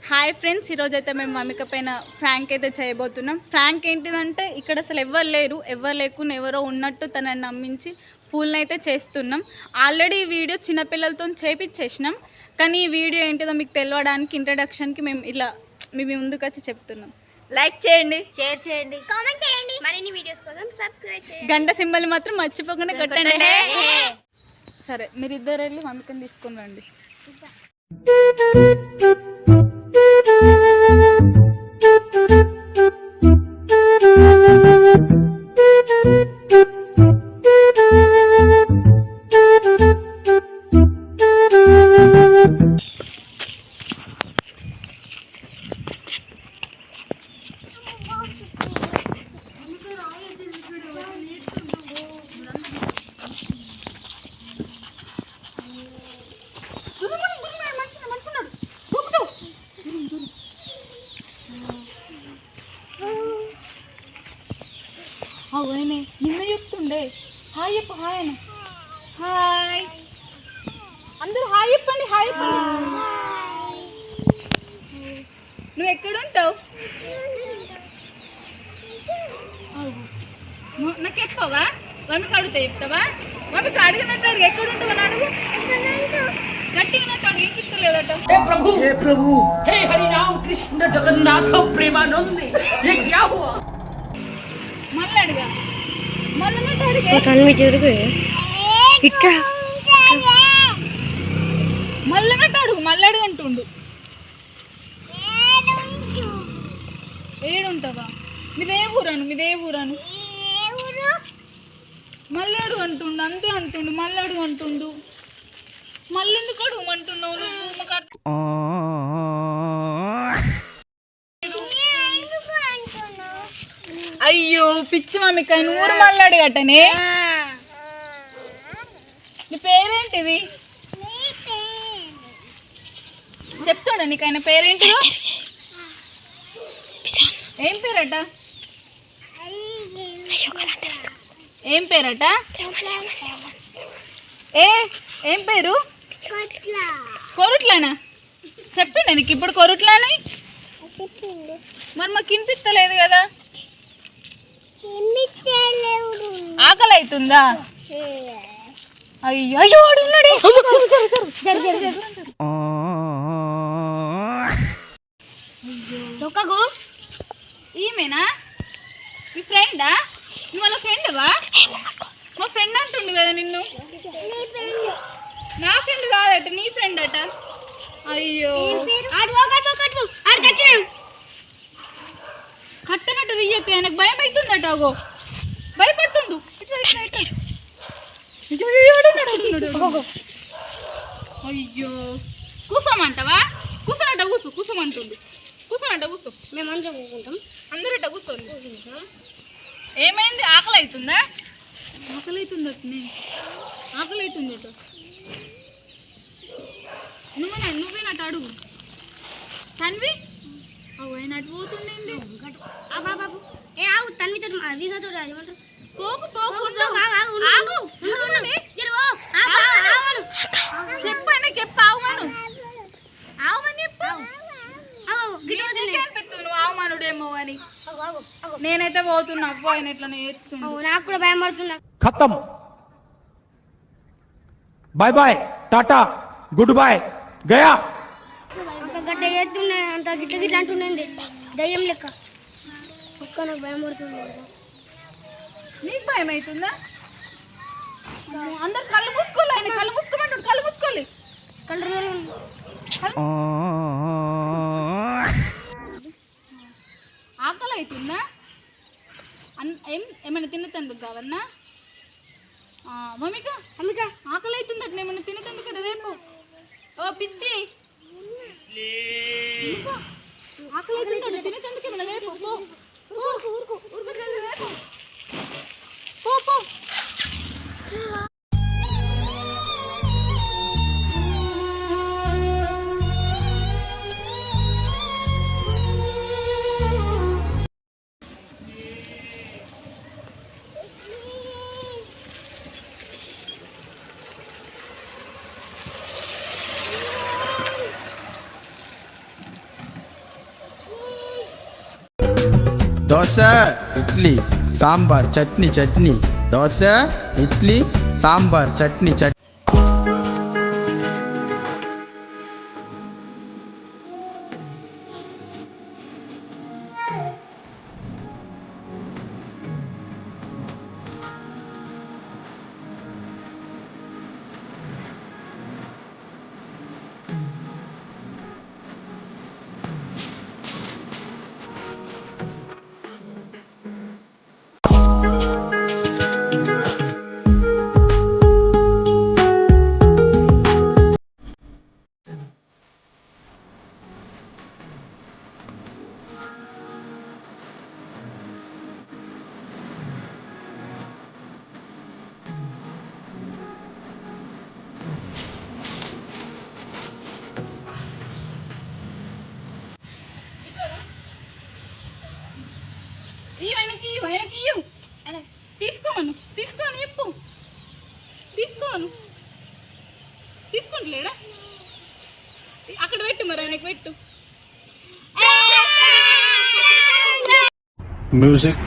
Hi friends, ఈరోజైతే మేము మమ్మిక పైన ఫ్రాంక్ అయితే చేయబోతున్నాం. ఫ్రాంక్ ఏంటిదంటే ఇక్కడ అసలు ఎవరు లేరు, ఎవరు లేకుండా ఎవరో ఉన్నట్టు తనని నమ్మించి ఫూల్ని అయితే చేస్తున్నాం. ఆల్రెడీ ఈ వీడియో చిన్నపిల్లలతో చేపించేసినాం, కానీ ఈ వీడియో ఏంటిదో మీకు తెలియడానికి ఇంట్రడక్షన్కి మేము ఇలా మేము ముందుకు వచ్చి చెప్తున్నాం. లైక్ చేయండి, షేర్ చేయండి, కామెంట్ చేయండి, మరిన్ని వీడియోస్ కోసం సబ్స్క్రైబ్ చేయండి, గంట సింబల్ మాత్రం మర్చిపోకుండా కొట్టండి. సరే, మీరిద్దరు వెళ్ళి మమ్మికని తీసుకుని రండి. అవునే నిన్న చెప్తుండే హాయ్ చెప్పు. హాయ్ అన్న, హాయ్ అందరూ హాయ్ చెప్పండి. హాయ్ చెప్పండి. నువ్వు ఎక్కడ ఉంటావు? నాకు చెప్పవా? మమ్మీకి అడుగుతా చెప్తావా? మమ్మీకి అడిగినట్టు అడుగు, ఎక్కడ ఉంటావు అని అడుగు. గట్టిగా అడుగు, ఇంపిస్తలేదట. हे प्रभु हे हरि राम कृष्ण जगन्नाथ प्रेमानंद ये क्या हुआ? మళ్ళీ అడుగా, మళ్ళీ అడిగే మళ్ళీ అడుగు, మళ్ళీ అడుగు అంటుండు. ఏడుంటావా? మీదే ఊరాను మళ్ళీ అడుగు అంటుండు. అంతే అంటుండు, మళ్ళీ అడుగు అంటుండు. మళ్ళీ ఎందుకు అడుగుమంటున్నావు నువ్వు? అయ్యో పిచ్చి మమ్మిక, ఊరు మళ్ళీ అడిగటనే. నీ పేరేంటిది? చెప్తాడా నీకు ఆయన పేరేంటి? ఏం పేరట? ఏం పేరట? ఏం పేరు? కొరుట్లానా? చెప్పిండా నీకు ఇప్పుడు కొరుట్లాని? మరి మాకు వినిపిస్తలేదు కదా. ఆకలి అవుతుందా? అయ్యో అయ్యో వాడు ఉన్నాడు. ఈమెనా మీ ఫ్రెండా? నువ్వు వాళ్ళ ఫ్రెండ్వా? మా ఫ్రెండ్ అంటుండు కదా నిన్ను. నా ఫ్రెండ్ కాదట, నీ ఫ్రెండ్ అట. అయ్యో కట్టనట్టు తీయక, ఆయనకు భయం అవుతుందట. అగో భయపడుతుండు. అయ్యో కూసోమంటావా? కూర్చోనట కూర్చోమంటుండు. కూర్చోనట కూర్చో. మేము అందరట కూర్చోండి. ఏమైంది? ఆకలి అవుతుందా? ఆకలి అవుతుందట. నువ్వేనట అడుగు. తన్వి ఆయన అటు పోతుండేంది? చెప్పు ఆయనకి, చెప్పు ఆవుమను. ఆవుమని చెప్పు. నువ్వు ఆవుమనుడేమో అని. నేనైతే పోతున్నా. అవ్వ ఆయన ఎట్లా నేర్చుతున్నా. నాకు కూడా భయం పడుతున్నా. खत्म बाय बाय टाटा गुड बाय गया. గడ్డ చేస్తున్నా అంత గిట్ల అంటుండేది దయ్యం లెక్క. ఒక్క నాకు భయం పడుతుంది. నీకు భయం అవుతుందా? అందరు కళ్ళు మూసుకోవాలి. ఆయన కళ్ళు మూసుకోమంటాడు. కళ్ళు మూసుకోవాలి. ఆకలి అవుతుందా? ఏమైనా తినతందుకు కావన్నా? మమ్మిక ఆకలి అవుతుందట. ఏమన్నా తినతందుకు కదా రేపు. ఓ పిచ్చి, ఆకలి అవుతుందట. తినతందుకు ఏమన్నా రేపు. ఊరుకో రేపు. పో. దోశ ఇడ్లీ సాంబార్ చట్నీ చట్నీ దోశ ఇడ్లీ సాంబార్ చట్నీ చట్నీ. తీసుకోను చెప్పు తీసుకుంటలేడా అక్కడ పెట్టు మరి ఆయనకు పెట్టు Music